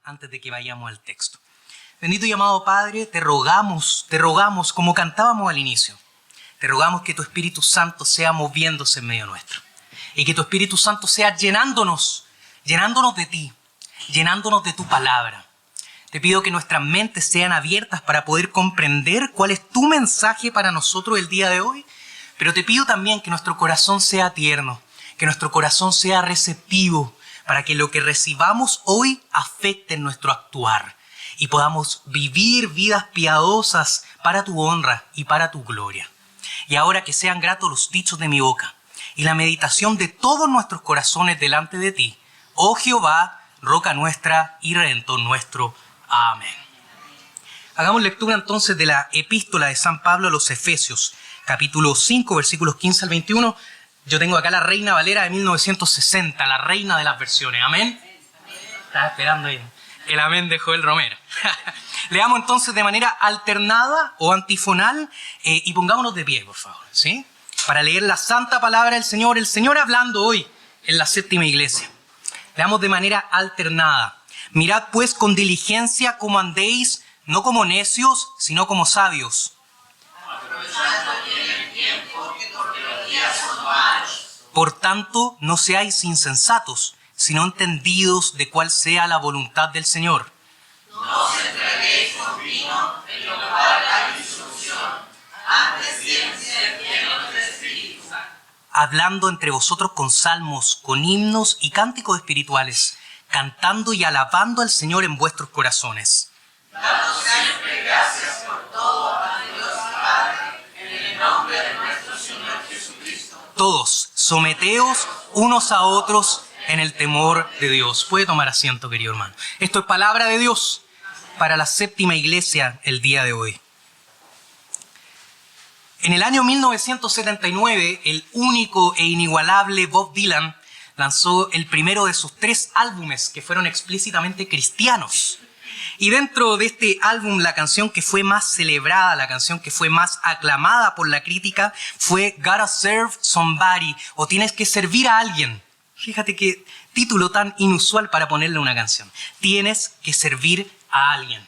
Antes de que vayamos al texto. Bendito y amado Padre, te rogamos, como cantábamos al inicio, te rogamos que tu Espíritu Santo sea moviéndose en medio nuestro y que tu Espíritu Santo sea llenándonos de ti, llenándonos de tu palabra. Te pido que nuestras mentes sean abiertas para poder comprender cuál es tu mensaje para nosotros el día de hoy, pero te pido también que nuestro corazón sea tierno, que nuestro corazón sea receptivo, para que lo que recibamos hoy afecte en nuestro actuar y podamos vivir vidas piadosas para tu honra y para tu gloria. Y ahora que sean gratos los dichos de mi boca y la meditación de todos nuestros corazones delante de ti, oh Jehová, roca nuestra y redentor nuestro. Amén. Hagamos lectura entonces de la epístola de San Pablo a los Efesios, capítulo 5, versículos 15 al 21. Yo tengo acá la Reina Valera de 1960, la reina de las versiones. ¿Amén? Estaba esperando el amén de Joel Romero. Leamos entonces de manera alternada o antifonal y pongámonos de pie, por favor, ¿sí? Para leer la santa palabra del Señor, el Señor hablando hoy en la séptima iglesia. Leamos de manera alternada. Mirad pues con diligencia cómo andéis, no como necios, sino como sabios. Aprovechando bien el tiempo, porque los días son malos. Por tanto, no seáis insensatos, sino entendidos de cuál sea la voluntad del Señor. No os entreguéis con vino, en lo cual hay disolución, antes bien sed llenos de espíritu. Hablando entre vosotros con salmos, con himnos y cánticos espirituales, cantando y alabando al Señor en vuestros corazones. Dando siempre gracias por todo a Dios Padre, en el nombre de nuestro Señor Jesucristo. Todos, someteos unos a otros en el temor de Dios. Puede tomar asiento, querido hermano. Esto es palabra de Dios para la séptima iglesia el día de hoy. En el año 1979, el único e inigualable Bob Dylan lanzó el primero de sus 3 álbumes que fueron explícitamente cristianos. Y dentro de este álbum, la canción que fue más celebrada, la canción que fue más aclamada por la crítica fue Gotta Serve Somebody, o Tienes que servir a alguien. Fíjate qué título tan inusual para ponerle a una canción. Tienes que servir a alguien.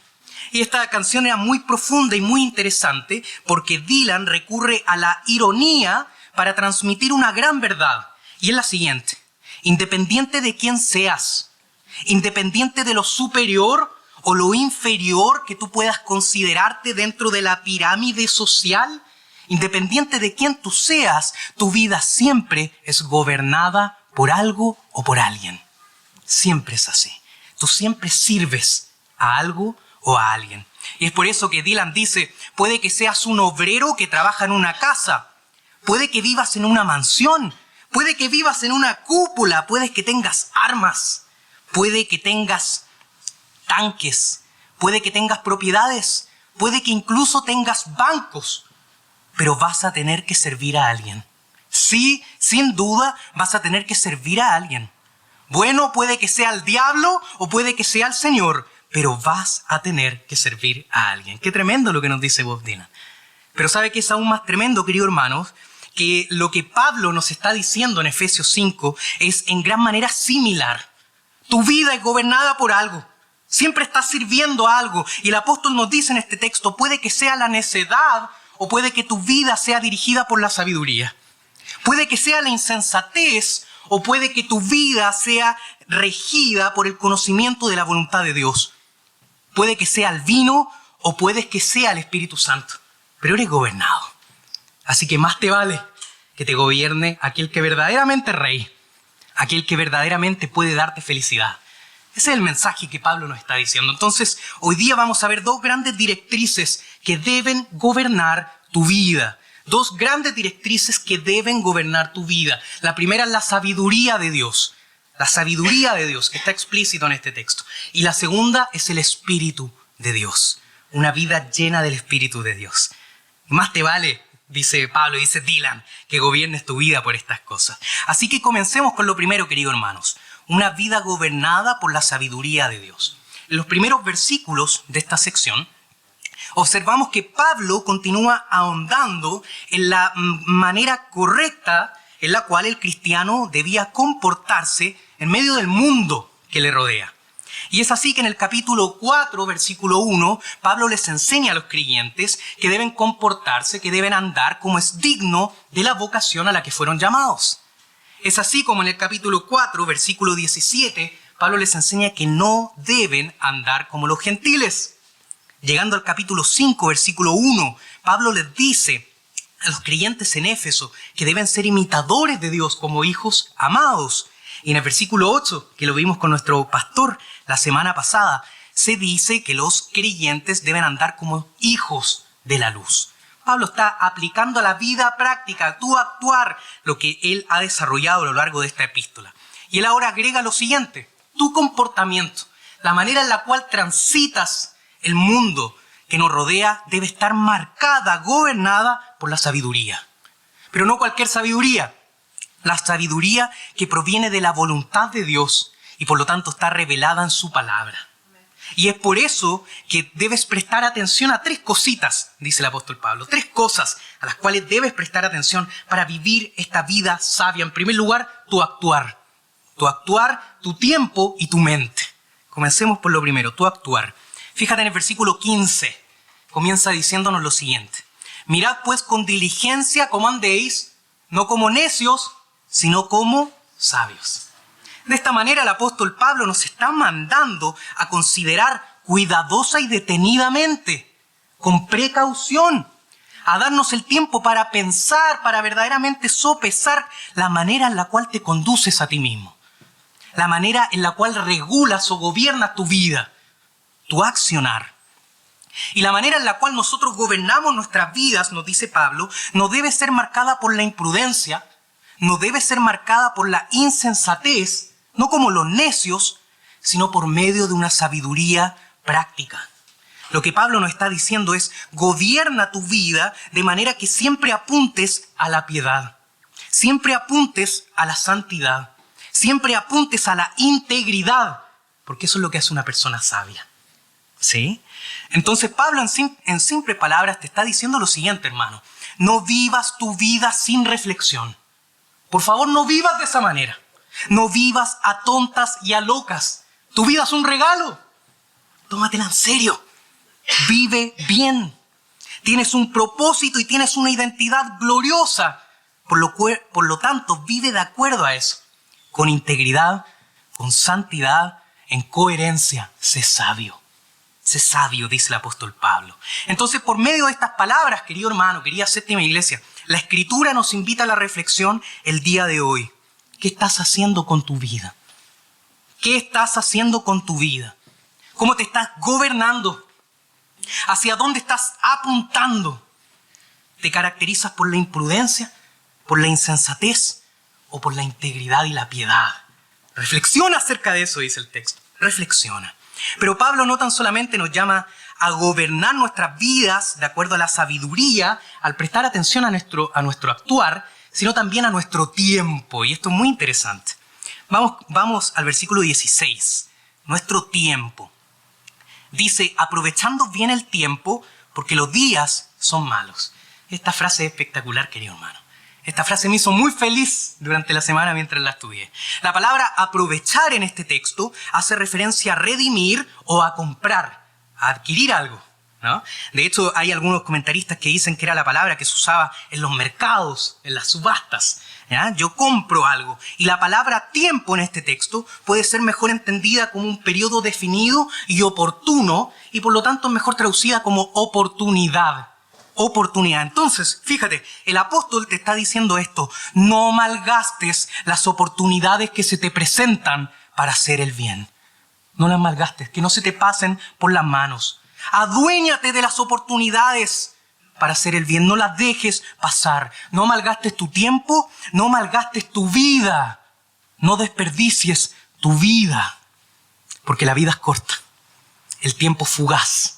Y esta canción era muy profunda y muy interesante porque Dylan recurre a la ironía para transmitir una gran verdad. Y es la siguiente: independiente de quién seas, independiente de lo superior o lo inferior que tú puedas considerarte dentro de la pirámide social, independiente de quién tú seas, tu vida siempre es gobernada por algo o por alguien. Siempre es así. Tú siempre sirves a algo o a alguien. Y es por eso que Dylan dice, puede que seas un obrero que trabaja en una casa, puede que vivas en una mansión, puede que vivas en una cúpula, puede que tengas armas, puede que tengas tanques, puede que tengas propiedades, puede que incluso tengas bancos, pero vas a tener que servir a alguien. Sí, sin duda vas a tener que servir a alguien. Bueno, puede que sea el diablo o puede que sea el Señor, pero vas a tener que servir a alguien. Qué tremendo lo que nos dice Bob Dylan. Pero ¿sabe qué es aún más tremendo, queridos hermanos? Que lo que Pablo nos está diciendo en Efesios 5 es en gran manera similar. Tu vida es gobernada por algo. Siempre estás sirviendo a algo. Y el apóstol nos dice en este texto, puede que sea la necedad o puede que tu vida sea dirigida por la sabiduría. Puede que sea la insensatez o puede que tu vida sea regida por el conocimiento de la voluntad de Dios. Puede que sea el vino o puede que sea el Espíritu Santo. Pero eres gobernado. Así que más te vale que te gobierne aquel que verdaderamente es rey. Aquel que verdaderamente puede darte felicidad. Ese es el mensaje que Pablo nos está diciendo. Entonces, hoy día vamos a ver 2 grandes directrices que deben gobernar tu vida. 2 grandes directrices que deben gobernar tu vida. La primera es la sabiduría de Dios. La sabiduría de Dios, que está explícito en este texto. Y la segunda es el Espíritu de Dios. Una vida llena del Espíritu de Dios. Más te vale, dice Pablo, dice Dylan, que gobiernes tu vida por estas cosas. Así que comencemos con lo primero, queridos hermanos. Una vida gobernada por la sabiduría de Dios. En los primeros versículos de esta sección, observamos que Pablo continúa ahondando en la manera correcta en la cual el cristiano debía comportarse en medio del mundo que le rodea. Y es así que en el capítulo 4, versículo 1, Pablo les enseña a los creyentes que deben comportarse, que deben andar como es digno de la vocación a la que fueron llamados. Es así como en el capítulo 4, versículo 17, Pablo les enseña que no deben andar como los gentiles. Llegando al capítulo 5, versículo 1, Pablo les dice a los creyentes en Éfeso que deben ser imitadores de Dios como hijos amados. Y en el versículo 8, que lo vimos con nuestro pastor la semana pasada, se dice que los creyentes deben andar como hijos de la luz. Pablo está aplicando a la vida práctica, tú actuar, lo que él ha desarrollado a lo largo de esta epístola. Y él ahora agrega lo siguiente: tu comportamiento, la manera en la cual transitas el mundo que nos rodea, debe estar marcada, gobernada por la sabiduría. Pero no cualquier sabiduría. La sabiduría que proviene de la voluntad de Dios y por lo tanto está revelada en su palabra. Y es por eso que debes prestar atención a 3 cositas, dice el apóstol Pablo. 3 cosas a las cuales debes prestar atención para vivir esta vida sabia. En primer lugar, tu actuar. Tu actuar, tu tiempo y tu mente. Comencemos por lo primero, tu actuar. Fíjate en el versículo 15. Comienza diciéndonos lo siguiente: mirad pues con diligencia cómo andéis, no como necios, sino como sabios. De esta manera el apóstol Pablo nos está mandando a considerar cuidadosa y detenidamente, con precaución, a darnos el tiempo para pensar, para verdaderamente sopesar la manera en la cual te conduces a ti mismo, la manera en la cual regulas o gobiernas tu vida, tu accionar. Y la manera en la cual nosotros gobernamos nuestras vidas, nos dice Pablo, no debe ser marcada por la imprudencia, no debe ser marcada por la insensatez, no como los necios, sino por medio de una sabiduría práctica. Lo que Pablo nos está diciendo es: gobierna tu vida de manera que siempre apuntes a la piedad, siempre apuntes a la santidad, siempre apuntes a la integridad, porque eso es lo que hace una persona sabia. ¿Sí? Entonces Pablo en simples palabras te está diciendo lo siguiente, hermano: no vivas tu vida sin reflexión. Por favor, no vivas de esa manera. No vivas a tontas y a locas. Tu vida es un regalo. Tómatela en serio. Vive bien. Tienes un propósito y tienes una identidad gloriosa. Por lo tanto, vive de acuerdo a eso. Con integridad, con santidad, en coherencia. Sé sabio. Sé sabio, dice el apóstol Pablo. Entonces, por medio de estas palabras, querido hermano, querida séptima iglesia, la Escritura nos invita a la reflexión el día de hoy. ¿Qué estás haciendo con tu vida? ¿Qué estás haciendo con tu vida? ¿Cómo te estás gobernando? ¿Hacia dónde estás apuntando? ¿Te caracterizas por la imprudencia, por la insensatez o por la integridad y la piedad? Reflexiona acerca de eso, dice el texto. Reflexiona. Pero Pablo no tan solamente nos llama a gobernar nuestras vidas de acuerdo a la sabiduría, al prestar atención a nuestro actuar, sino también a nuestro tiempo. Y esto es muy interesante. Vamos al versículo 16. Nuestro tiempo. Dice: aprovechando bien el tiempo, porque los días son malos. Esta frase es espectacular, querido hermano. Esta frase me hizo muy feliz durante la semana mientras la estudié. La palabra aprovechar en este texto hace referencia a redimir o a comprar, a adquirir algo, ¿no? De hecho, hay algunos comentaristas que dicen que era la palabra que se usaba en los mercados, en las subastas, ¿ya? Yo compro algo. Y la palabra tiempo en este texto puede ser mejor entendida como un periodo definido y oportuno, y por lo tanto mejor traducida como oportunidad. Oportunidad. Entonces, fíjate, el apóstol te está diciendo esto: no malgastes las oportunidades que se te presentan para hacer el bien. No las malgastes, que no se te pasen por las manos. Aduéñate de las oportunidades para hacer el bien, no las dejes pasar. No malgastes tu tiempo, no malgastes tu vida, no desperdicies tu vida, porque la vida es corta, el tiempo es fugaz.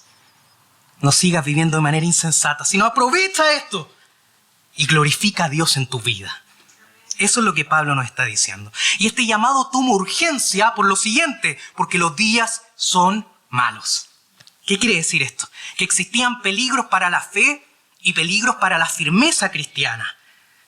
No sigas viviendo de manera insensata, sino aprovecha esto y glorifica a Dios en tu vida. Eso es lo que Pablo nos está diciendo. Y este llamado toma urgencia por lo siguiente: porque los días son malos. ¿Qué quiere decir esto? Que existían peligros para la fe y peligros para la firmeza cristiana.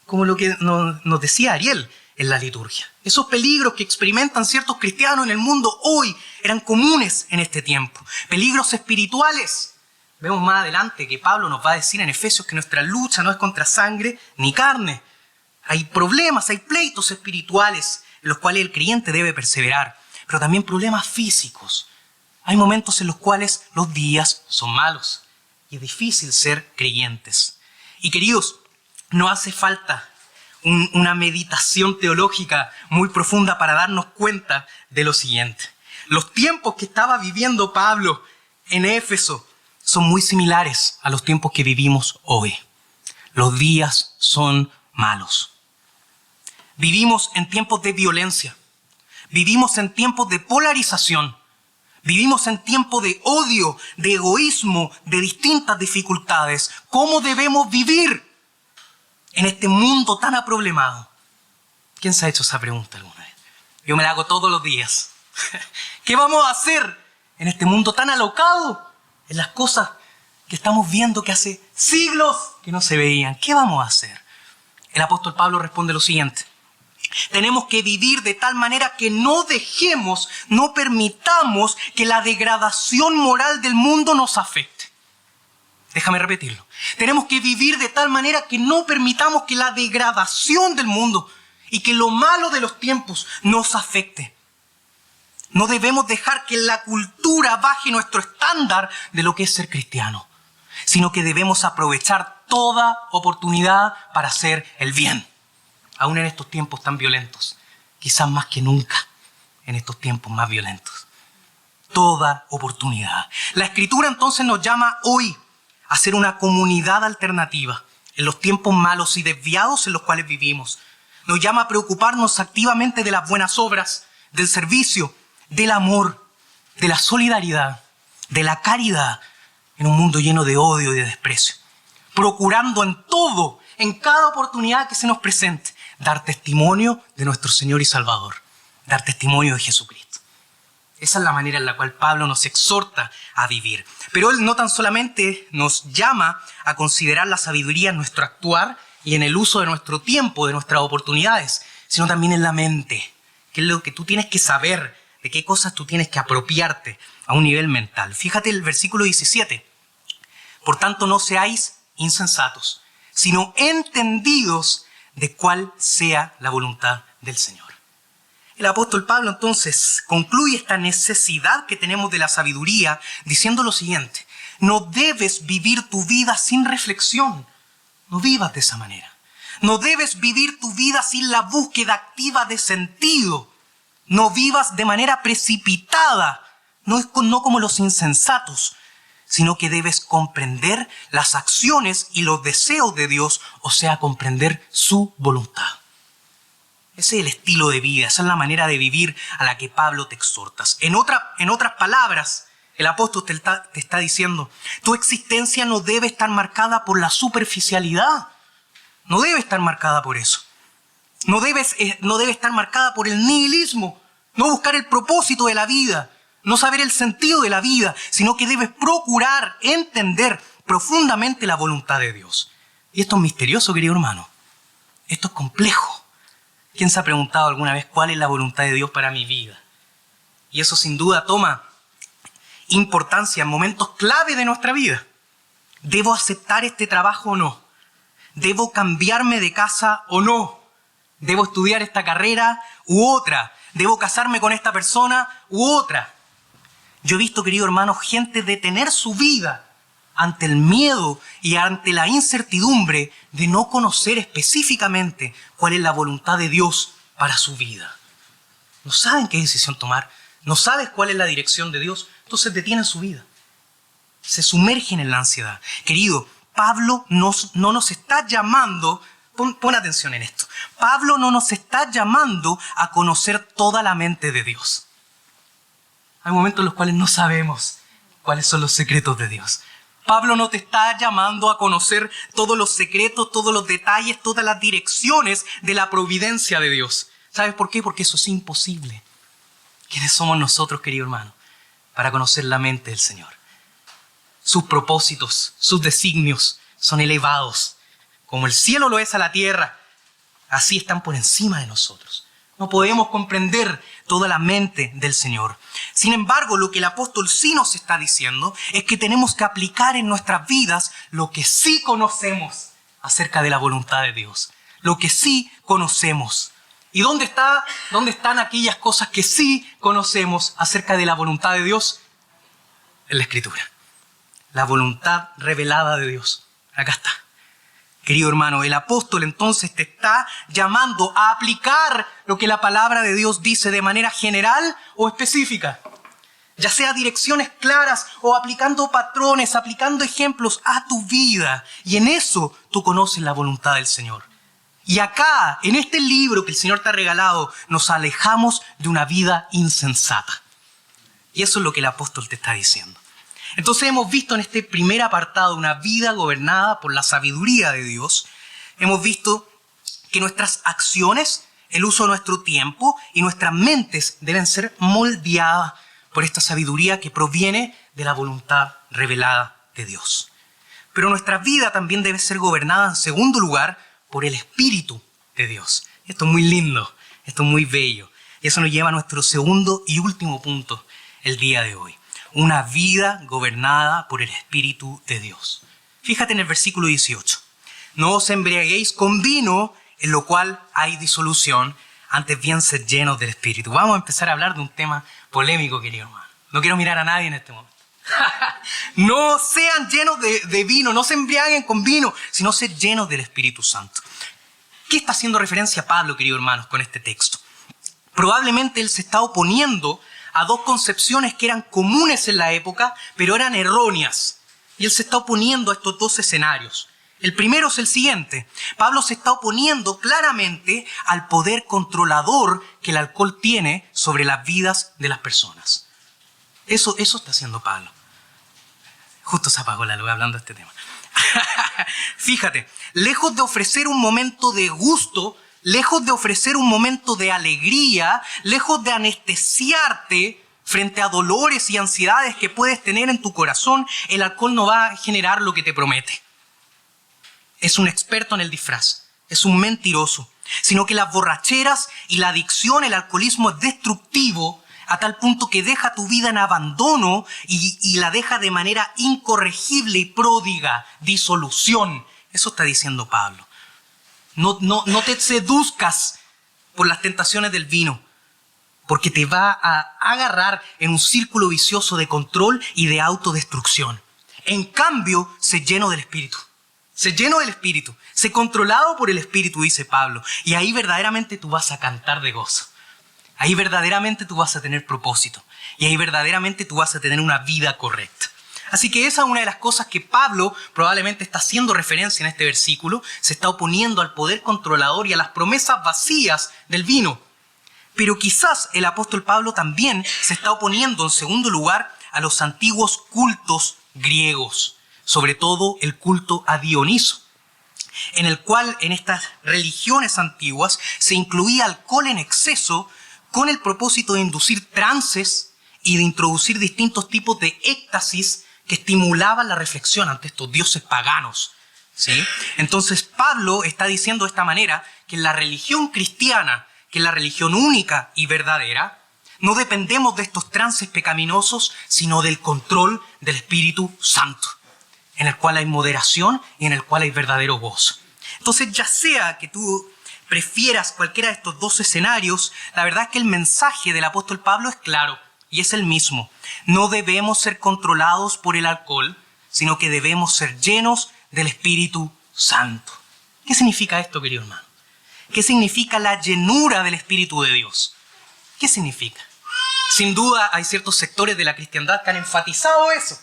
Como lo que nos decía Ariel, en la liturgia. Esos peligros que experimentan ciertos cristianos en el mundo hoy eran comunes en este tiempo. Peligros espirituales. Vemos más adelante que Pablo nos va a decir en Efesios que nuestra lucha no es contra sangre ni carne. Hay problemas, hay pleitos espirituales en los cuales el creyente debe perseverar, pero también problemas físicos. Hay momentos en los cuales los días son malos y es difícil ser creyentes. Y queridos, no hace falta una meditación teológica muy profunda para darnos cuenta de lo siguiente. Los tiempos que estaba viviendo Pablo en Éfeso son muy similares a los tiempos que vivimos hoy. Los días son malos. Vivimos en tiempos de violencia. Vivimos en tiempos de polarización. Vivimos en tiempos de odio, de egoísmo, de distintas dificultades. ¿Cómo debemos vivir en este mundo tan aproblemado? ¿Quién se ha hecho esa pregunta alguna vez? Yo me la hago todos los días. ¿Qué vamos a hacer en este mundo tan alocado? En las cosas que estamos viendo que hace siglos que no se veían. ¿Qué vamos a hacer? El apóstol Pablo responde lo siguiente. Tenemos que vivir de tal manera que no permitamos que la degradación moral del mundo nos afecte. Déjame repetirlo. Tenemos que vivir de tal manera que no permitamos que la degradación del mundo y que lo malo de los tiempos nos afecte. No debemos dejar que la cultura baje nuestro estándar de lo que es ser cristiano, sino que debemos aprovechar toda oportunidad para hacer el bien. Aún en estos tiempos tan violentos, quizás más que nunca en estos tiempos más violentos. Toda oportunidad. La Escritura entonces nos llama hoy a ser una comunidad alternativa en los tiempos malos y desviados en los cuales vivimos. Nos llama a preocuparnos activamente de las buenas obras, del servicio, del amor, de la solidaridad, de la caridad en un mundo lleno de odio y de desprecio. Procurando en todo, en cada oportunidad que se nos presente, dar testimonio de nuestro Señor y Salvador, dar testimonio de Jesucristo. Esa es la manera en la cual Pablo nos exhorta a vivir. Pero él no tan solamente nos llama a considerar la sabiduría en nuestro actuar y en el uso de nuestro tiempo, de nuestras oportunidades, sino también en la mente, que es lo que tú tienes que saber, de qué cosas tú tienes que apropiarte a un nivel mental. Fíjate el versículo 17. Por tanto, no seáis insensatos, sino entendidos de cuál sea la voluntad del Señor. El apóstol Pablo entonces concluye esta necesidad que tenemos de la sabiduría diciendo lo siguiente: no debes vivir tu vida sin reflexión. No vivas de esa manera. No debes vivir tu vida sin la búsqueda activa de sentido. No vivas de manera precipitada, no como los insensatos, sino que debes comprender las acciones y los deseos de Dios, o sea, comprender su voluntad. Ese es el estilo de vida, esa es la manera de vivir a la que Pablo te exhortas. En otras palabras, el apóstol te está diciendo, tu existencia no debe estar marcada por la superficialidad, no debe estar marcada por eso. No debe estar marcada por el nihilismo, no buscar el propósito de la vida, no saber el sentido de la vida, sino que debes procurar entender profundamente la voluntad de Dios. Y esto es misterioso, querido hermano. Esto es complejo. ¿Quién se ha preguntado alguna vez cuál es la voluntad de Dios para mi vida? Y eso sin duda toma importancia en momentos clave de nuestra vida. ¿Debo aceptar este trabajo o no? ¿Debo cambiarme de casa o no? ¿Debo estudiar esta carrera u otra? ¿Debo casarme con esta persona u otra? Yo he visto, querido hermano, gente detener su vida ante el miedo y ante la incertidumbre de no conocer específicamente cuál es la voluntad de Dios para su vida. No saben qué decisión tomar, no saben cuál es la dirección de Dios, entonces detienen su vida. Se sumergen en la ansiedad. Querido, Pablo no nos está llamando, pon atención en esto, Pablo no nos está llamando a conocer toda la mente de Dios. Hay momentos en los cuales no sabemos cuáles son los secretos de Dios. Pablo no te está llamando a conocer todos los secretos, todos los detalles, todas las direcciones de la providencia de Dios. ¿Sabes por qué? Porque eso es imposible. ¿Quiénes somos nosotros, querido hermano, para conocer la mente del Señor? Sus propósitos, sus designios son elevados, como el cielo lo es a la tierra. Así están por encima de nosotros. No podemos comprender toda la mente del Señor. Sin embargo, lo que el apóstol sí nos está diciendo es que tenemos que aplicar en nuestras vidas lo que sí conocemos acerca de la voluntad de Dios. Lo que sí conocemos. ¿Y dónde están aquellas cosas que sí conocemos acerca de la voluntad de Dios? En la Escritura. La voluntad revelada de Dios. Acá está. Querido hermano, el apóstol entonces te está llamando a aplicar lo que la palabra de Dios dice de manera general o específica. Ya sea direcciones claras o aplicando patrones, aplicando ejemplos a tu vida. Y en eso tú conoces la voluntad del Señor. Y acá, en este libro que el Señor te ha regalado, nos alejamos de una vida insensata. Y eso es lo que el apóstol te está diciendo. Entonces hemos visto en este primer apartado una vida gobernada por la sabiduría de Dios. Hemos visto que nuestras acciones, el uso de nuestro tiempo y nuestras mentes deben ser moldeadas por esta sabiduría que proviene de la voluntad revelada de Dios. Pero nuestra vida también debe ser gobernada, en segundo lugar, por el Espíritu de Dios. Esto es muy lindo, esto es muy bello. Y eso nos lleva a nuestro segundo y último punto el día de hoy. Una vida gobernada por el Espíritu de Dios. Fíjate en el versículo 18. No os embriaguéis con vino, en lo cual hay disolución, antes bien sed llenos del Espíritu. Vamos a empezar a hablar de un tema polémico, querido hermano. No quiero mirar a nadie en este momento. No sean llenos de vino, no se embriaguen con vino, sino sed llenos del Espíritu Santo. ¿Qué está haciendo referencia Pablo, queridos hermanos, con este texto? Probablemente él se está oponiendo a dos concepciones que eran comunes en la época, pero eran erróneas. Y él se está oponiendo a estos dos escenarios. El primero es el siguiente. Pablo se está oponiendo claramente al poder controlador que el alcohol tiene sobre las vidas de las personas. Eso está haciendo Pablo. Justo se apagó la luz hablando de este tema. Fíjate, lejos de ofrecer un momento de gusto, lejos de ofrecer un momento de alegría, lejos de anestesiarte frente a dolores y ansiedades que puedes tener en tu corazón, el alcohol no va a generar lo que te promete. Es un experto en el disfraz, es un mentiroso, sino que las borracheras y la adicción, el alcoholismo es destructivo a tal punto que deja tu vida en abandono y la deja de manera incorregible y pródiga, disolución. Eso está diciendo Pablo. No te seduzcas por las tentaciones del vino, porque te va a agarrar en un círculo vicioso de control y de autodestrucción. En cambio, sé lleno del Espíritu. Sé lleno del Espíritu. Sé controlado por el Espíritu, dice Pablo. Y ahí verdaderamente tú vas a cantar de gozo. Ahí verdaderamente tú vas a tener propósito. Y ahí verdaderamente tú vas a tener una vida correcta. Así que esa es una de las cosas que Pablo probablemente está haciendo referencia en este versículo. Se está oponiendo al poder controlador y a las promesas vacías del vino. Pero quizás el apóstol Pablo también se está oponiendo, en segundo lugar, a los antiguos cultos griegos. Sobre todo el culto a Dioniso, en el cual en estas religiones antiguas se incluía alcohol en exceso con el propósito de inducir trances y de introducir distintos tipos de éxtasis que estimulaban la reflexión ante estos dioses paganos. ¿Sí? Entonces Pablo está diciendo de esta manera que en la religión cristiana, que es la religión única y verdadera, no dependemos de estos trances pecaminosos, sino del control del Espíritu Santo, en el cual hay moderación y en el cual hay verdadero gozo. Entonces, ya sea que tú prefieras cualquiera de estos dos escenarios, la verdad es que el mensaje del apóstol Pablo es claro y es el mismo. No debemos ser controlados por el alcohol, sino que debemos ser llenos del Espíritu Santo. ¿Qué significa esto, querido hermano? ¿Qué significa la llenura del Espíritu de Dios? ¿Qué significa? Sin duda hay ciertos sectores de la cristiandad que han enfatizado eso,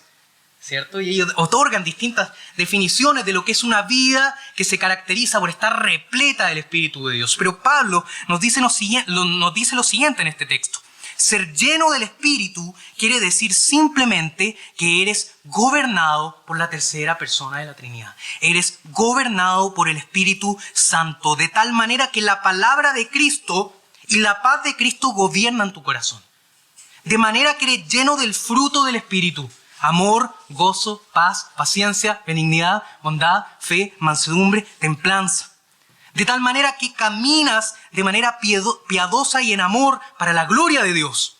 ¿cierto? Y ellos otorgan distintas definiciones de lo que es una vida que se caracteriza por estar repleta del Espíritu de Dios. Pero Pablo nos dice lo siguiente en este texto. Ser lleno del Espíritu quiere decir simplemente que eres gobernado por la tercera persona de la Trinidad. Eres gobernado por el Espíritu Santo, de tal manera que la palabra de Cristo y la paz de Cristo gobiernan tu corazón. De manera que eres lleno del fruto del Espíritu. Amor, gozo, paz, paciencia, benignidad, bondad, fe, mansedumbre, templanza. de tal manera que caminas de manera piadosa y en amor para la gloria de Dios.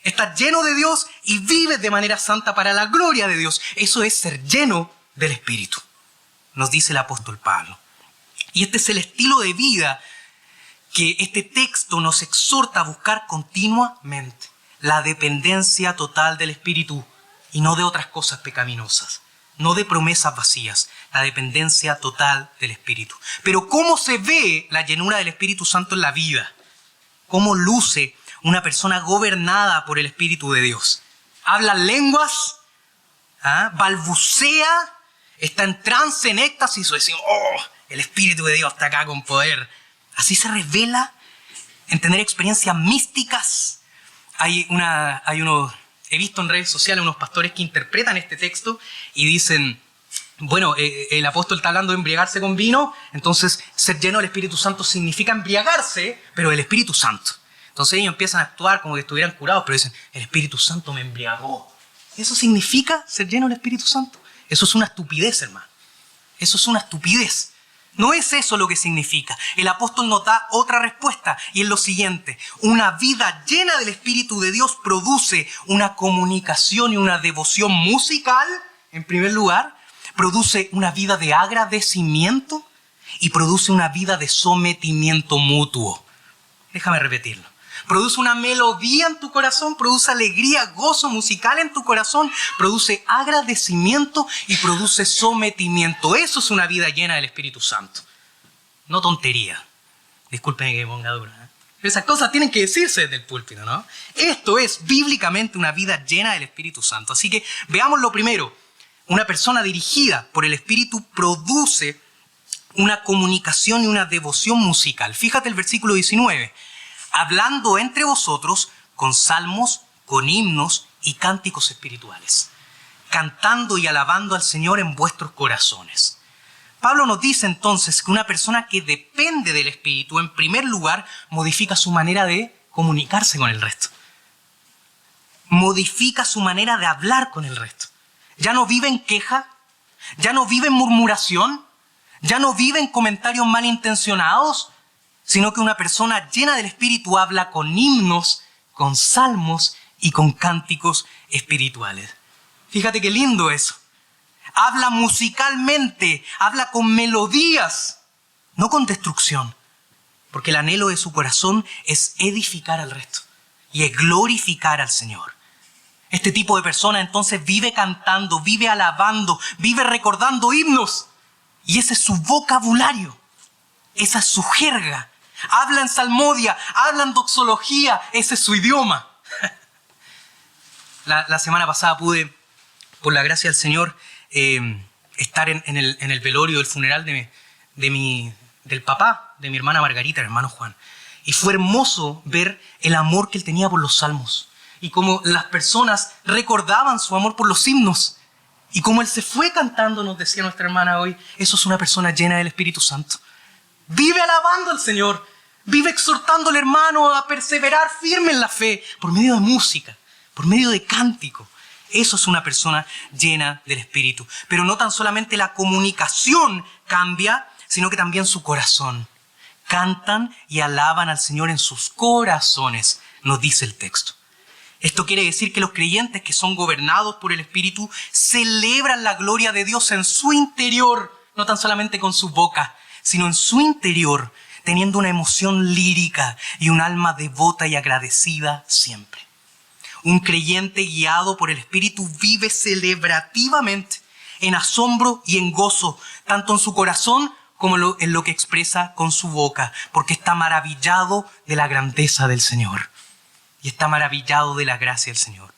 Estás lleno de Dios y vives de manera santa para la gloria de Dios. Eso es ser lleno del Espíritu, nos dice el apóstol Pablo. Y este es el estilo de vida que este texto nos exhorta a buscar continuamente. La dependencia total del Espíritu y no de otras cosas pecaminosas, no de promesas vacías, la dependencia total del Espíritu. Pero ¿cómo se ve la llenura del Espíritu Santo en la vida? ¿Cómo luce una persona gobernada por el Espíritu de Dios? ¿Habla lenguas? ¿Balbucea? ¿Está en trance, en éxtasis? O decimos, oh, el Espíritu de Dios está acá con poder. ¿Así se revela en tener experiencias místicas? He visto en redes sociales unos pastores que interpretan este texto y dicen, bueno, el apóstol está hablando de embriagarse con vino, entonces ser lleno del Espíritu Santo significa embriagarse, pero del Espíritu Santo. Entonces ellos empiezan a actuar como que estuvieran curados, pero dicen, el Espíritu Santo me embriagó. ¿Eso significa ser lleno del Espíritu Santo? Eso es una estupidez, hermano. Eso es una estupidez. No es eso lo que significa. El apóstol nos da otra respuesta y es lo siguiente. Una vida llena del Espíritu de Dios produce una comunicación y una devoción musical, en primer lugar. Produce una vida de agradecimiento y produce una vida de sometimiento mutuo. Déjame repetirlo. Produce una melodía en tu corazón, produce alegría, gozo musical en tu corazón, produce agradecimiento y produce sometimiento. Eso es una vida llena del Espíritu Santo. No tontería. Disculpen que me ponga dura. Esas cosas tienen que decirse desde el púlpito, ¿no? Esto es bíblicamente una vida llena del Espíritu Santo. Así que veamos lo primero. Una persona dirigida por el Espíritu produce una comunicación y una devoción musical. Fíjate el versículo 19. Hablando entre vosotros con salmos, con himnos y cánticos espirituales, cantando y alabando al Señor en vuestros corazones. Pablo nos dice entonces que una persona que depende del Espíritu, en primer lugar, modifica su manera de comunicarse con el resto. Modifica su manera de hablar con el resto. Ya no vive en queja, ya no vive en murmuración, ya no vive en comentarios malintencionados, sino que una persona llena del Espíritu habla con himnos, con salmos y con cánticos espirituales. Fíjate qué lindo eso. Habla musicalmente, habla con melodías, no con destrucción, porque el anhelo de su corazón es edificar al resto y es glorificar al Señor. Este tipo de persona entonces vive cantando, vive alabando, vive recordando himnos, y ese es su vocabulario, esa es su jerga. Habla en salmodia, habla en doxología, ese es su idioma. La semana pasada pude, por la gracia del Señor, estar en el velorio del funeral del papá de mi hermana Margarita, el hermano Juan. Y fue hermoso ver el amor que él tenía por los salmos y cómo las personas recordaban su amor por los himnos. Y como él se fue cantando, nos decía nuestra hermana hoy, eso es una persona llena del Espíritu Santo. Vive alabando al Señor, vive exhortando al hermano a perseverar firme en la fe por medio de música, por medio de cántico. Eso es una persona llena del Espíritu. Pero no tan solamente la comunicación cambia, sino que también su corazón. Cantan y alaban al Señor en sus corazones, nos dice el texto. Esto quiere decir que los creyentes que son gobernados por el Espíritu celebran la gloria de Dios en su interior, no tan solamente con su boca, sino en su interior, teniendo una emoción lírica y un alma devota y agradecida siempre. Un creyente guiado por el Espíritu vive celebrativamente, en asombro y en gozo, tanto en su corazón como en lo que expresa con su boca, porque está maravillado de la grandeza del Señor y está maravillado de la gracia del Señor.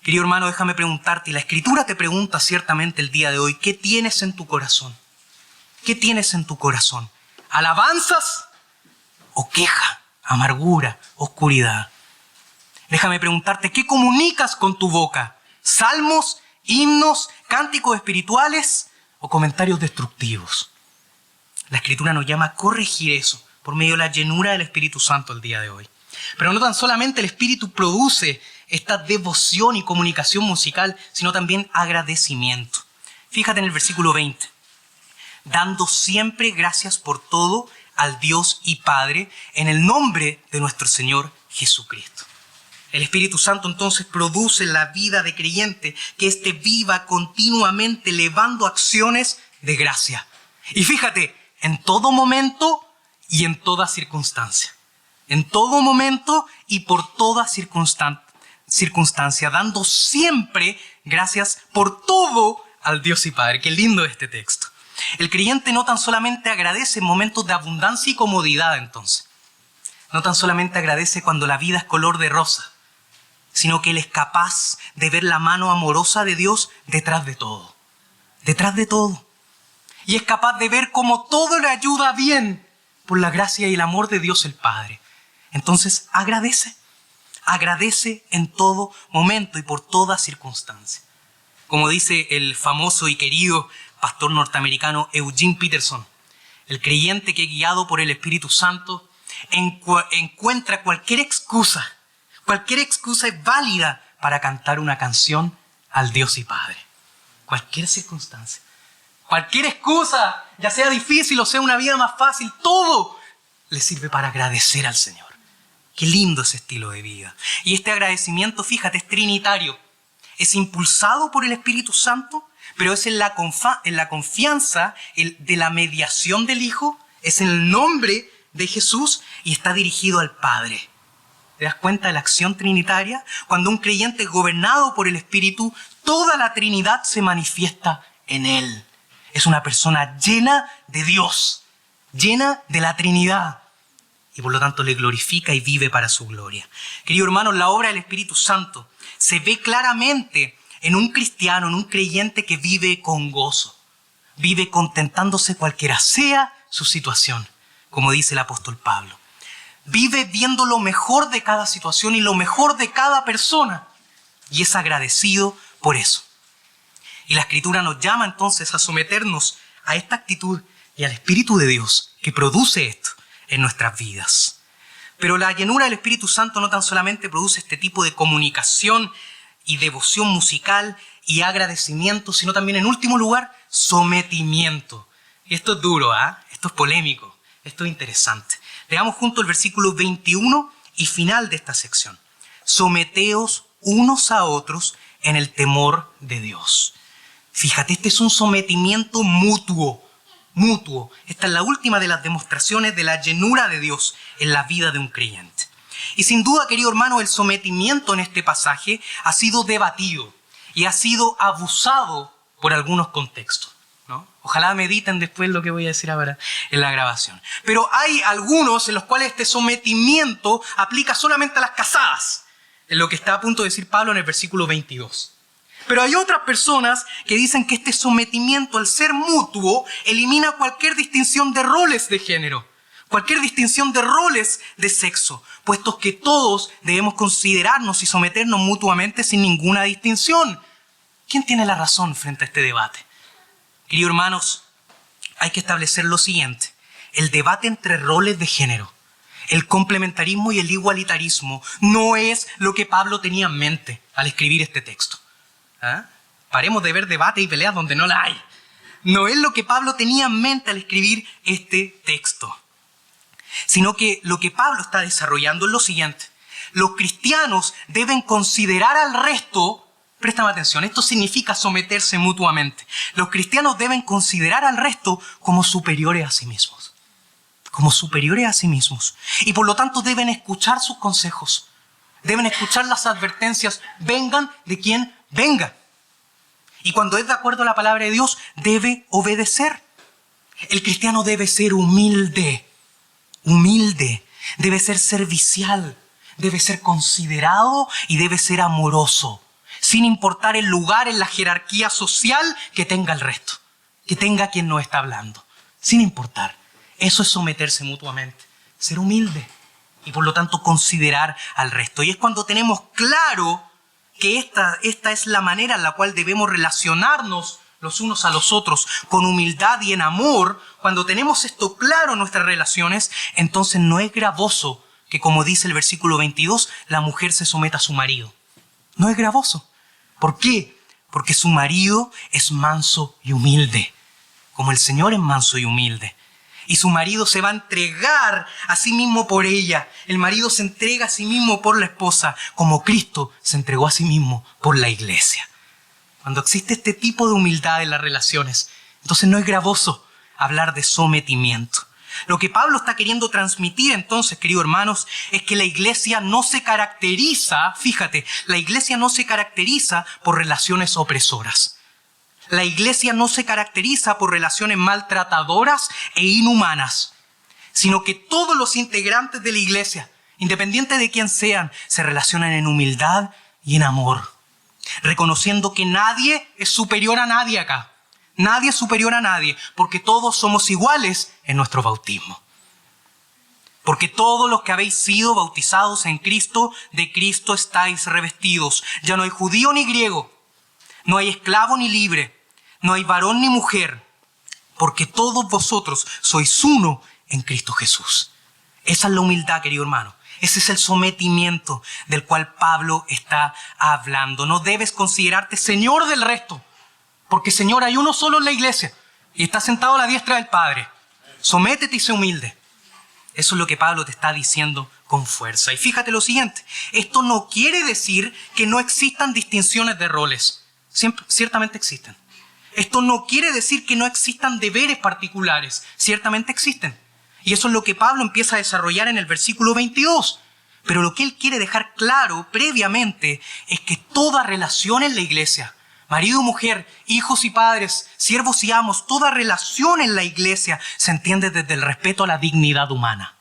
Querido hermano, déjame preguntarte, y la Escritura te pregunta ciertamente el día de hoy, ¿qué tienes en tu corazón? ¿Qué tienes en tu corazón? ¿Alabanzas o queja, amargura, oscuridad? Déjame preguntarte, ¿qué comunicas con tu boca? ¿Salmos, himnos, cánticos espirituales o comentarios destructivos? La Escritura nos llama a corregir eso por medio de la llenura del Espíritu Santo el día de hoy. Pero no tan solamente el Espíritu produce esta devoción y comunicación musical, sino también agradecimiento. Fíjate en el versículo 20. dando siempre gracias por todo al Dios y Padre en el nombre de nuestro Señor Jesucristo. El Espíritu Santo entonces produce en la vida de creyente que éste viva continuamente elevando acciones de gracia. Y fíjate, en todo momento y en toda circunstancia. En todo momento y por toda circunstancia, dando siempre gracias por todo al Dios y Padre. Qué lindo este texto. El creyente no tan solamente agradece en momentos de abundancia y comodidad entonces. No tan solamente agradece cuando la vida es color de rosa, sino que él es capaz de ver la mano amorosa de Dios detrás de todo. Detrás de todo. Y es capaz de ver cómo todo le ayuda bien por la gracia y el amor de Dios el Padre. Entonces agradece. Agradece en todo momento y por toda circunstancia. Como dice el famoso y querido pastor norteamericano Eugene Peterson, el creyente que guiado por el Espíritu Santo encuentra cualquier excusa es válida para cantar una canción al Dios y Padre. Cualquier circunstancia. Cualquier excusa, ya sea difícil o sea una vida más fácil, todo le sirve para agradecer al Señor. Qué lindo ese estilo de vida. Y este agradecimiento, fíjate, es trinitario. Es impulsado por el Espíritu Santo, pero es en la confianza de la mediación del Hijo, es en el nombre de Jesús y está dirigido al Padre. ¿Te das cuenta de la acción trinitaria? Cuando un creyente es gobernado por el Espíritu, toda la Trinidad se manifiesta en él. Es una persona llena de Dios, llena de la Trinidad. Y por lo tanto le glorifica y vive para su gloria. Queridos hermanos, la obra del Espíritu Santo se ve claramente en un cristiano, en un creyente que vive con gozo. Vive contentándose cualquiera sea su situación, como dice el apóstol Pablo. Vive viendo lo mejor de cada situación y lo mejor de cada persona. Y es agradecido por eso. Y la Escritura nos llama entonces a someternos a esta actitud y al Espíritu de Dios que produce esto en nuestras vidas. Pero la llenura del Espíritu Santo no tan solamente produce este tipo de comunicación y devoción musical y agradecimiento, sino también, en último lugar, sometimiento. Y esto es duro, esto es polémico, esto es interesante. Leamos juntos el versículo 21 y final de esta sección. Someteos unos a otros en el temor de Dios. Fíjate, este es un sometimiento mutuo. Esta es la última de las demostraciones de la llenura de Dios en la vida de un creyente. Y sin duda, querido hermano, el sometimiento en este pasaje ha sido debatido y ha sido abusado por algunos contextos, ¿no? Ojalá mediten después lo que voy a decir ahora en la grabación. Pero hay algunos en los cuales este sometimiento aplica solamente a las casadas, en lo que está a punto de decir Pablo en el versículo 22. Pero hay otras personas que dicen que este sometimiento, al ser mutuo, elimina cualquier distinción de roles de género, cualquier distinción de roles de sexo, puesto que todos debemos considerarnos y someternos mutuamente sin ninguna distinción. ¿Quién tiene la razón frente a este debate? Queridos hermanos, hay que establecer lo siguiente. El debate entre roles de género, el complementarismo y el igualitarismo, no es lo que Pablo tenía en mente al escribir este texto. Paremos de ver debate y peleas donde no la hay. No es lo que Pablo tenía en mente al escribir este texto, sino que lo que Pablo está desarrollando es lo siguiente. Los cristianos deben considerar al resto, préstame atención, esto significa someterse mutuamente. Los cristianos deben considerar al resto como superiores a sí mismos. Como superiores a sí mismos. Y por lo tanto deben escuchar sus consejos. Deben escuchar las advertencias, vengan de quien venga. Y cuando es de acuerdo a la palabra de Dios, debe obedecer. El cristiano debe ser humilde, debe ser servicial, debe ser considerado y debe ser amoroso, sin importar el lugar en la jerarquía social que tenga el resto, que tenga quien nos está hablando, sin importar. Eso es someterse mutuamente, ser humilde y por lo tanto considerar al resto. Y es cuando tenemos claro que esta es la manera en la cual debemos relacionarnos los unos a los otros, con humildad y en amor. Cuando tenemos esto claro en nuestras relaciones, entonces no es gravoso que, como dice el versículo 22, la mujer se someta a su marido. No es gravoso. ¿Por qué? Porque su marido es manso y humilde. como el Señor es manso y humilde. Y su marido se va a entregar a sí mismo por ella. El marido se entrega a sí mismo por la esposa, como Cristo se entregó a sí mismo por la iglesia. Cuando existe este tipo de humildad en las relaciones, entonces no es gravoso hablar de sometimiento. Lo que Pablo está queriendo transmitir entonces, queridos hermanos, es que la iglesia no se caracteriza, fíjate, la iglesia no se caracteriza por relaciones opresoras. La iglesia no se caracteriza por relaciones maltratadoras e inhumanas, sino que todos los integrantes de la iglesia, independiente de quién sean, se relacionan en humildad y en amor, reconociendo que nadie es superior a nadie acá. Nadie es superior a nadie, porque todos somos iguales en nuestro bautismo. Porque todos los que habéis sido bautizados en Cristo, de Cristo estáis revestidos. Ya no hay judío ni griego, no hay esclavo ni libre, no hay varón ni mujer, porque todos vosotros sois uno en Cristo Jesús. Esa es la humildad, querido hermano. Ese es el sometimiento del cual Pablo está hablando. No debes considerarte señor del resto, porque Señor hay uno solo en la iglesia y está sentado a la diestra del Padre. Sométete y sé humilde. Eso es lo que Pablo te está diciendo con fuerza. Y fíjate lo siguiente, esto no quiere decir que no existan distinciones de roles. Ciertamente existen. Esto no quiere decir que no existan deberes particulares. Ciertamente existen. Y eso es lo que Pablo empieza a desarrollar en el versículo 22. Pero lo que él quiere dejar claro previamente es que toda relación en la iglesia, marido y mujer, hijos y padres, siervos y amos, toda relación en la iglesia se entiende desde el respeto a la dignidad humana.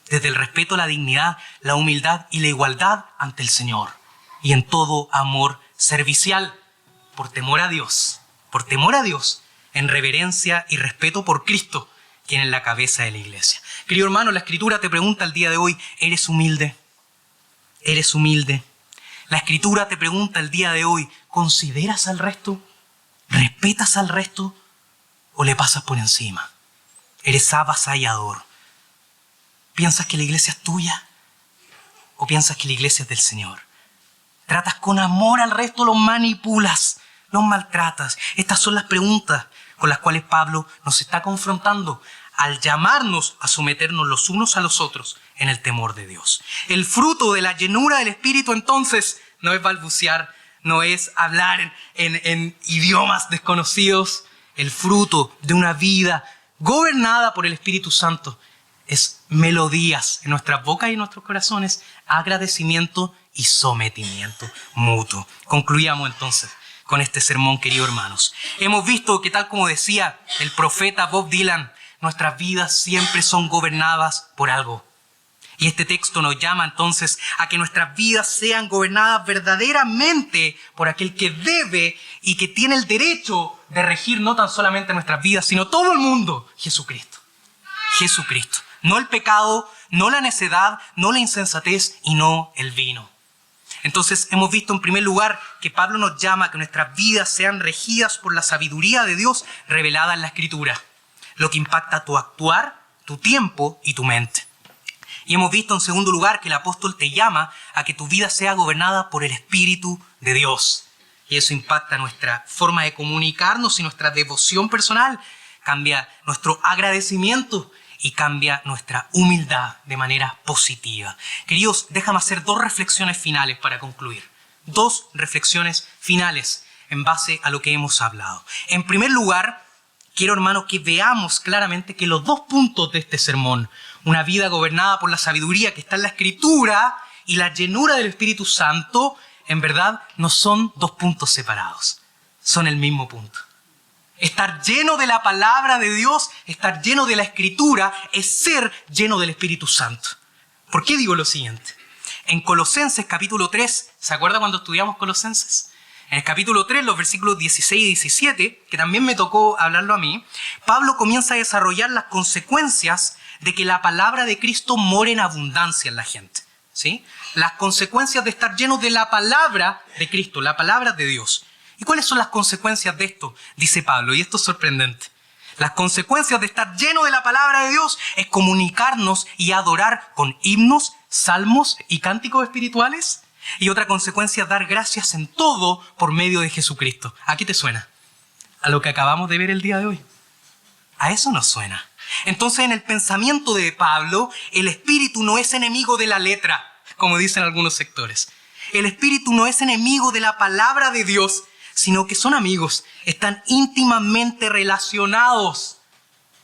Desde el respeto a la dignidad, la humildad y la igualdad ante el Señor. Y en todo amor servicial, por temor a Dios, en reverencia y respeto por Cristo, quien es la cabeza de la iglesia. Querido hermano, la Escritura te pregunta el día de hoy, ¿eres humilde? ¿Eres humilde? La Escritura te pregunta el día de hoy, ¿consideras al resto? ¿Respetas al resto? ¿O le pasas por encima? ¿Eres avasallador? ¿Piensas que la iglesia es tuya? ¿O piensas que la iglesia es del Señor? ¿Tratas con amor al resto? ¿Los manipulas? ¿Los maltratas? Estas son las preguntas con las cuales Pablo nos está confrontando al llamarnos a someternos los unos a los otros en el temor de Dios. El fruto de la llenura del Espíritu entonces no es balbucear, no es hablar en idiomas desconocidos. El fruto de una vida gobernada por el Espíritu Santo es melodías en nuestras bocas y en nuestros corazones, agradecimiento y sometimiento mutuo. Concluyamos entonces con este sermón, queridos hermanos. Hemos visto que, tal como decía el profeta Bob Dylan, nuestras vidas siempre son gobernadas por algo. Y este texto nos llama entonces a que nuestras vidas sean gobernadas verdaderamente por aquel que debe y que tiene el derecho de regir no tan solamente nuestras vidas, sino todo el mundo, Jesucristo. Jesucristo. No el pecado, no la necedad, no la insensatez y no el vino. Entonces hemos visto en primer lugar que Pablo nos llama a que nuestras vidas sean regidas por la sabiduría de Dios revelada en la Escritura, lo que impacta tu actuar, tu tiempo y tu mente. Y hemos visto en segundo lugar que el apóstol te llama a que tu vida sea gobernada por el Espíritu de Dios. Y eso impacta nuestra forma de comunicarnos y nuestra devoción personal, cambia nuestro agradecimiento y cambia nuestra humildad de manera positiva. Queridos, déjame hacer dos reflexiones finales para concluir. Dos reflexiones finales en base a lo que hemos hablado. En primer lugar, quiero, hermanos, que veamos claramente que los dos puntos de este sermón, una vida gobernada por la sabiduría que está en la Escritura y la llenura del Espíritu Santo, en verdad no son dos puntos separados, son el mismo punto. Estar lleno de la palabra de Dios, estar lleno de la Escritura, es ser lleno del Espíritu Santo. ¿Por qué digo lo siguiente? En Colosenses capítulo 3, ¿se acuerda cuando estudiamos Colosenses? En el capítulo 3, los versículos 16 y 17, que también me tocó hablarlo a mí, Pablo comienza a desarrollar las consecuencias de que la palabra de Cristo more en abundancia en la gente. ¿Sí? Las consecuencias de estar llenos de la palabra de Cristo, la palabra de Dios. ¿Y cuáles son las consecuencias de esto? Dice Pablo, y esto es sorprendente. Las consecuencias de estar lleno de la palabra de Dios es comunicarnos y adorar con himnos, salmos y cánticos espirituales. Y otra consecuencia es dar gracias en todo por medio de Jesucristo. ¿A qué te suena? A lo que acabamos de ver el día de hoy. A eso nos suena. Entonces, en el pensamiento de Pablo, el espíritu no es enemigo de la letra, como dicen algunos sectores. El espíritu no es enemigo de la palabra de Dios, sino que son amigos, están íntimamente relacionados.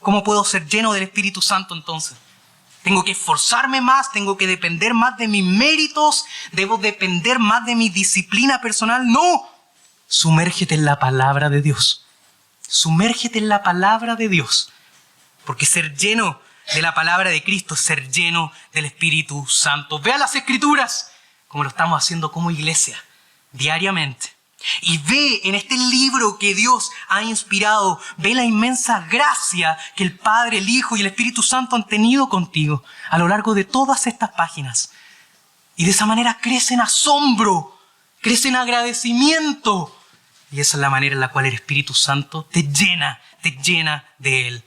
¿Cómo puedo ser lleno del Espíritu Santo entonces? ¿Tengo que esforzarme más? ¿Tengo que depender más de mis méritos? ¿Debo depender más de mi disciplina personal? No. Sumérgete en la palabra de Dios. Sumérgete en la palabra de Dios. Porque ser lleno de la palabra de Cristo es ser lleno del Espíritu Santo. Vea las Escrituras, como lo estamos haciendo como iglesia, diariamente. Y ve en este libro que Dios ha inspirado, ve la inmensa gracia que el Padre, el Hijo y el Espíritu Santo han tenido contigo a lo largo de todas estas páginas. Y de esa manera crece en asombro, crece en agradecimiento. Y esa es la manera en la cual el Espíritu Santo te llena de Él.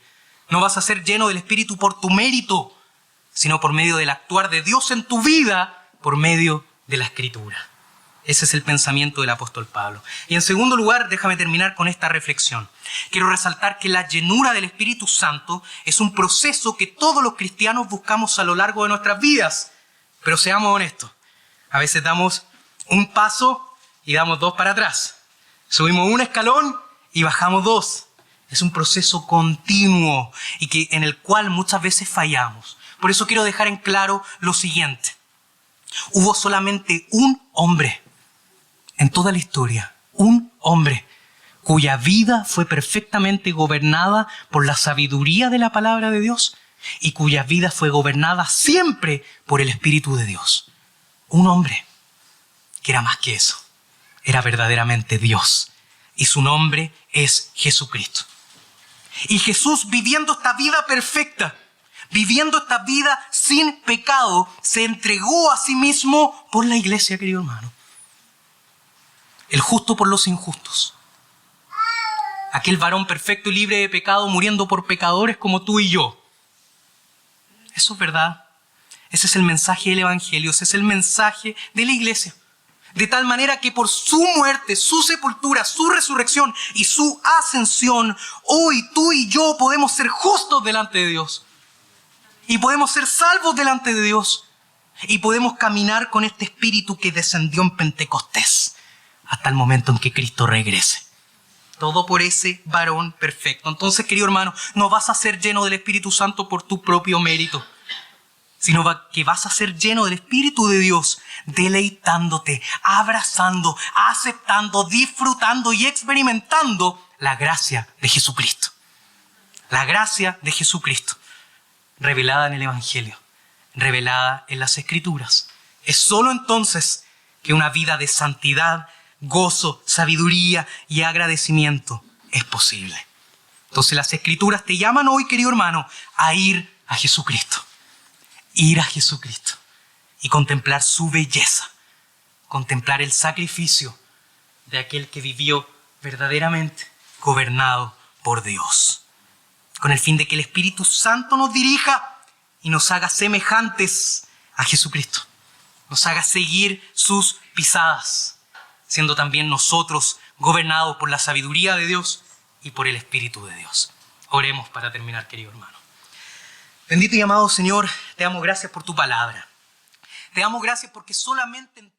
No vas a ser lleno del Espíritu por tu mérito, sino por medio del actuar de Dios en tu vida, por medio de la Escritura. Ese es el pensamiento del apóstol Pablo. Y en segundo lugar, déjame terminar con esta reflexión. Quiero resaltar que la llenura del Espíritu Santo es un proceso que todos los cristianos buscamos a lo largo de nuestras vidas. Pero seamos honestos, a veces damos un paso y damos dos para atrás. Subimos un escalón y bajamos dos. Es un proceso continuo y en el cual muchas veces fallamos. Por eso quiero dejar en claro lo siguiente. Hubo solamente un hombre en toda la historia, un hombre cuya vida fue perfectamente gobernada por la sabiduría de la palabra de Dios y cuya vida fue gobernada siempre por el Espíritu de Dios. Un hombre que era más que eso, era verdaderamente Dios y su nombre es Jesucristo. Y Jesús, viviendo esta vida perfecta, viviendo esta vida sin pecado, se entregó a sí mismo por la iglesia, querido hermano. El justo por los injustos. Aquel varón perfecto y libre de pecado muriendo por pecadores como tú y yo. Eso es verdad. Ese es el mensaje del Evangelio, ese es el mensaje de la iglesia. De tal manera que por su muerte, su sepultura, su resurrección y su ascensión, hoy tú y yo podemos ser justos delante de Dios. Y podemos ser salvos delante de Dios. Y podemos caminar con este espíritu que descendió en Pentecostés hasta el momento en que Cristo regrese. Todo por ese varón perfecto. Entonces, querido hermano, no vas a ser lleno del Espíritu Santo por tu propio mérito, sino que vas a ser lleno del Espíritu de Dios, deleitándote, abrazando, aceptando, disfrutando y experimentando la gracia de Jesucristo. La gracia de Jesucristo, revelada en el Evangelio, revelada en las Escrituras. Es solo entonces que una vida de santidad, gozo, sabiduría y agradecimiento es posible. Entonces las Escrituras te llaman hoy, querido hermano, a ir a Jesucristo. Ir a Jesucristo y contemplar su belleza, contemplar el sacrificio de aquel que vivió verdaderamente gobernado por Dios, con el fin de que el Espíritu Santo nos dirija y nos haga semejantes a Jesucristo, nos haga seguir sus pisadas, siendo también nosotros gobernados por la sabiduría de Dios y por el Espíritu de Dios. Oremos para terminar, querido hermano. Bendito y amado Señor, te damos gracias por tu palabra. Te damos gracias porque solamente en